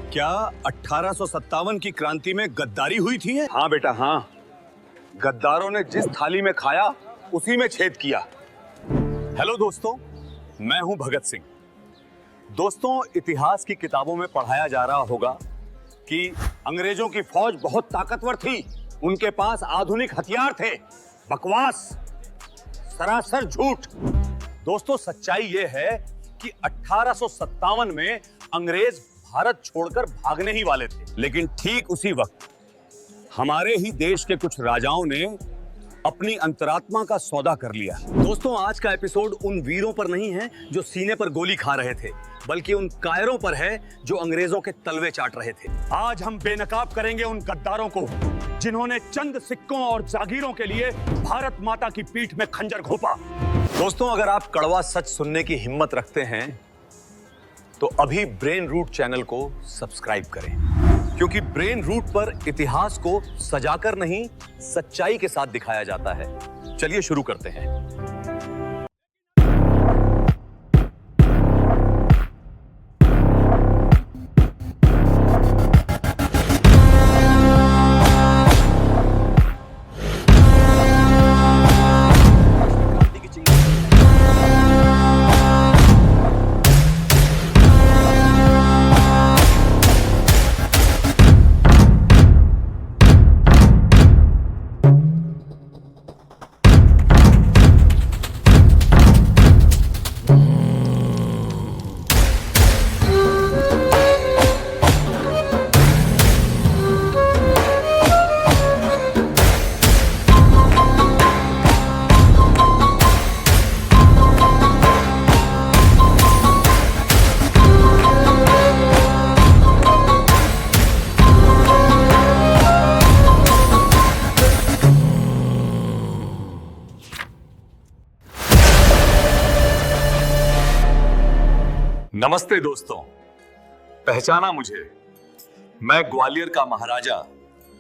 क्या 1857 की क्रांति में गद्दारी हुई थी? हाँ बेटा हाँ, गद्दारों ने जिस थाली में खाया उसी में छेद किया। हेलो दोस्तों, मैं हूं भगत सिंह। दोस्तों, इतिहास की किताबों में पढ़ाया जा रहा होगा कि अंग्रेजों की फौज बहुत ताकतवर थी, उनके पास आधुनिक हथियार थे। बकवास, सरासर झूठ। दोस्तों, सच्चाई यह है कि 1857 में अंग्रेज भारत छोड़कर भागने ही वाले थे, लेकिन ठीक उसी वक्त हमारे ही देश के कुछ राजाओं ने अपनी अंतरात्मा का सौदा कर लिया। दोस्तों, आज का एपिसोड उन वीरों पर नहीं है जो सीने पर गोली खा रहे थे, बल्कि उन कायरों पर है जो अंग्रेजों के तलवे चाट रहे थे। आज हम बेनकाब करेंगे उन गद्दारों को जिन्होंने चंद सिक्कों और जागीरों के लिए भारत माता की पीठ में खंजर घोंपा। दोस्तों, अगर आप कड़वा सच सुनने की हिम्मत रखते हैं तो अभी ब्रेन रूट चैनल को सब्सक्राइब करें, क्योंकि ब्रेन रूट पर इतिहास को सजाकर नहीं, सच्चाई के साथ दिखाया जाता है। चलिए शुरू करते हैं। नमस्ते दोस्तों, पहचाना मुझे? मैं ग्वालियर का महाराजा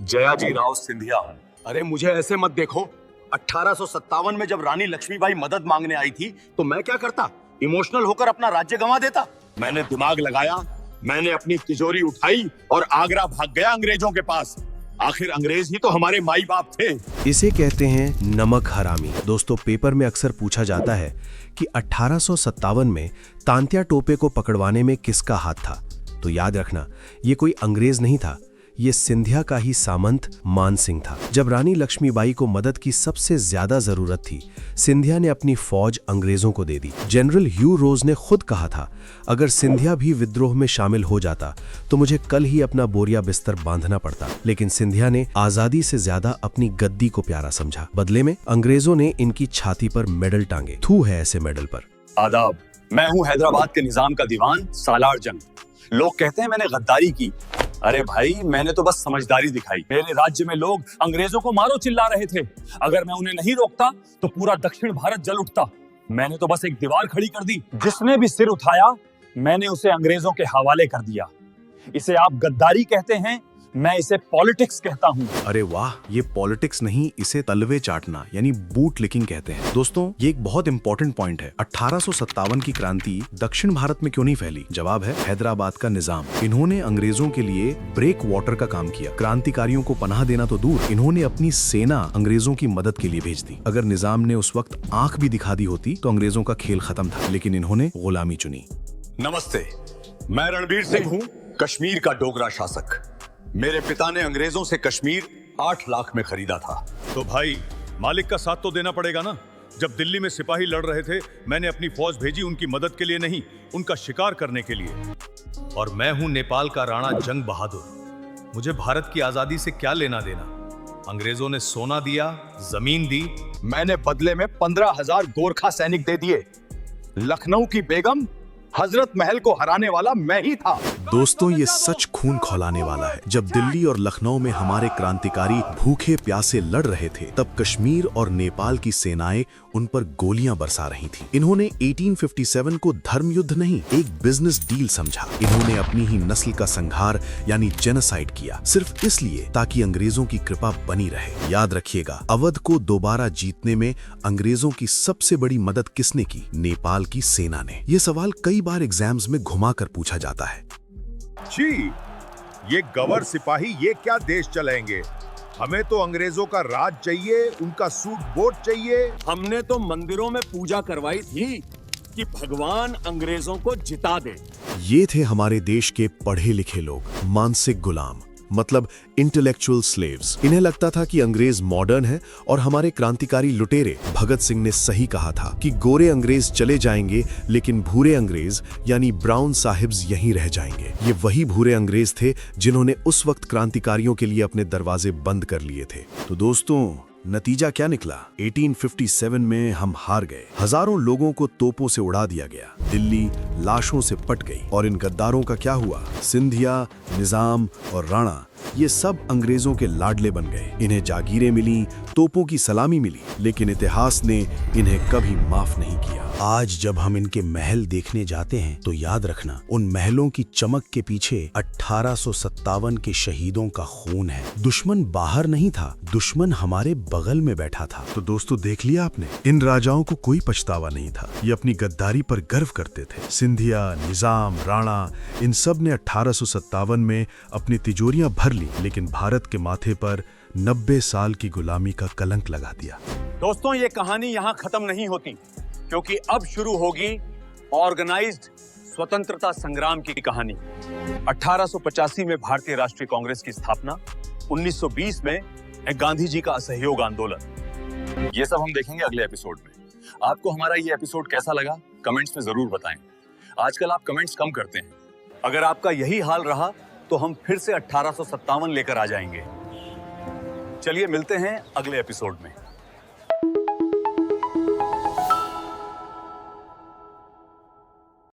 जयाजी राव सिंधिया हूं। अरे मुझे ऐसे मत देखो। 1857 में जब रानी लक्ष्मीबाई मदद मांगने आई थी तो मैं क्या करता? इमोशनल होकर अपना राज्य गंवा देता। मैंने दिमाग लगाया, मैंने अपनी तिजोरी उठाई और आगरा भाग गया अंग्रेजों के पास। आखिर अंग्रेज ही तो हमारे माई बाप थे। इसे कहते हैं नमक हरामी। दोस्तों, पेपर में अक्सर पूछा जाता है कि 1857 में तांत्या टोपे को पकड़वाने में किसका हाथ था? तो याद रखना, ये कोई अंग्रेज नहीं था, ये सिंधिया का ही सामंत मान सिंह था। जब रानी लक्ष्मीबाई को मदद की सबसे ज्यादा जरूरत थी, सिंधिया ने अपनी फौज अंग्रेजों को दे दी। जनरल ह्यू रोज ने खुद कहा था, अगर सिंधिया भी विद्रोह में शामिल हो जाता तो मुझे कल ही अपना बोरिया बिस्तर बांधना पड़ता। लेकिन सिंधिया ने आजादी से ज्यादा अपनी गद्दी को प्यारा समझा। बदले में अंग्रेजों ने इनकी छाती पर मेडल टांगे। थू है ऐसे मेडल पर। आदाब, मैं हूं हैदराबाद के निजाम का दीवान सालार जंग। लोग कहते हैं मैंने गद्दारी की। अरे भाई, मैंने तो बस समझदारी दिखाई। मेरे राज्य में लोग अंग्रेजों को मारो चिल्ला रहे थे। अगर मैं उन्हें नहीं रोकता तो पूरा दक्षिण भारत जल उठता। मैंने तो बस एक दीवार खड़ी कर दी। जिसने भी सिर उठाया मैंने उसे अंग्रेजों के हवाले कर दिया। इसे आप गद्दारी कहते हैं, मैं इसे पॉलिटिक्स कहता हूँ। अरे वाह, ये पॉलिटिक्स नहीं, इसे तलवे चाटना यानी बूट लिकिंग कहते हैं। दोस्तों, ये एक बहुत इंपॉर्टेंट पॉइंट है। 1857 की क्रांति दक्षिण भारत में क्यों नहीं फैली? जवाब है हैदराबाद का निजाम। इन्होंने अंग्रेजों के लिए ब्रेक वाटर का काम किया। क्रांतिकारियों को पनाह देना तो दूर, इन्होंने अपनी सेना अंग्रेजों की मदद के लिए भेज दी। अगर निजाम ने उस वक्त आंख भी दिखा दी होती तो अंग्रेजों का खेल खत्म था, लेकिन इन्होंने गुलामी चुनी। नमस्ते, मैं रणबीर सिंह हूँ, कश्मीर का डोगरा शासक। मेरे पिता ने अंग्रेजों से कश्मीर 8 लाख में खरीदा था। तो भाई, मालिक का साथ तो देना पड़ेगा ना। जब दिल्ली में सिपाही लड़ रहे थे, मैंने अपनी फौज भेजी उनकी मदद के लिए नहीं, उनका शिकार करने के लिए। और मैं हूं नेपाल का राणा जंग बहादुर। मुझे भारत की आजादी से क्या लेना देना? अंग्रेजों ने सोना दिया, जमीन दी, मैंने बदले में 15,000 गोरखा सैनिक दे दिए। लखनऊ की बेगम हजरत महल को हराने वाला मैं ही था। दोस्तों, ये सच खून खौलाने वाला है। जब दिल्ली और लखनऊ में हमारे क्रांतिकारी भूखे प्यासे लड़ रहे थे, तब कश्मीर और नेपाल की सेनाएं उन पर गोलियां बरसा रही थीं। इन्होंने 1857 को धर्म युद्ध नहीं, एक बिजनेस डील समझा। इन्होंने अपनी ही नस्ल का संहार यानी जेनोसाइड किया, सिर्फ इसलिए ताकि अंग्रेजों की कृपा बनी रहे। याद रखिएगा, अवध को दोबारा जीतने में अंग्रेजों की सबसे बड़ी मदद किसने की? नेपाल की सेना ने। ये सवाल कई बार एग्जाम्स में घुमाकर पूछा जाता है। जी, ये गवर सिपाही ये क्या देश चलाएंगे? हमें तो अंग्रेजों का राज चाहिए, उनका सूट बूट चाहिए। हमने तो मंदिरों में पूजा करवाई थी कि भगवान अंग्रेजों को जिता दे। ये थे हमारे देश के पढ़े लिखे लोग, मानसिक गुलाम, मतलब इंटेलेक्चुअल स्लेव्स। इन्हें लगता था कि अंग्रेज मॉडर्न है और हमारे क्रांतिकारी लुटेरे भगत सिंह ने सही कहा था कि गोरे अंग्रेज चले जाएंगे लेकिन भूरे अंग्रेज यानी ब्राउन साहिब्स यहीं रह जाएंगे। ये वही भूरे अंग्रेज थे जिन्होंने उस वक्त क्रांतिकारियों के लिए अपने दरवाजे बंद कर लिए थे। तो दोस्तों, नतीजा क्या निकला? 1857 में हम हार गए। हजारों लोगों को तोपों से उड़ा दिया गया। दिल्ली लाशों से पट गई। और इन गद्दारों का क्या हुआ? सिंधिया, निजाम और राणा ये सब अंग्रेजों के लाडले बन गए। इन्हें जागीरें मिली, तोपों की सलामी मिली, लेकिन इतिहास ने इन्हें कभी माफ नहीं किया। आज जब हम इनके महल देखने जाते हैं तो याद रखना, उन महलों की चमक के पीछे 1857 के शहीदों का खून है। दुश्मन बाहर नहीं था, दुश्मन हमारे बगल में बैठा था। तो दोस्तों, देख लिया आपने, इन राजाओं को कोई पछतावा नहीं था। ये अपनी गद्दारी पर गर्व करते थे। सिंधिया, निजाम, राणा, इन सब ने 1857 में अपनी तिजोरियां भर ली, लेकिन भारत के माथे पर 90 साल की गुलामी का कलंक लगा दिया। दोस्तों, ये कहानी यहाँ खत्म नहीं होती, क्योंकि अब शुरू होगी ऑर्गेनाइज्ड स्वतंत्रता संग्राम की कहानी। 1885 में भारतीय राष्ट्रीय कांग्रेस की स्थापना, 1920 में गांधी जी का असहयोग आंदोलन। ये सब हम देखेंगे अगले एपिसोड में। आपको हमारा ये एपिसोड कैसा लगा कमेंट्स में जरूर बताएं। आजकल आप कमेंट्स कम करते हैं। अगर आपका यही हाल रहा तो हम फिर से 1857 लेकर आ जाएंगे। चलिए मिलते हैं अगले एपिसोड में।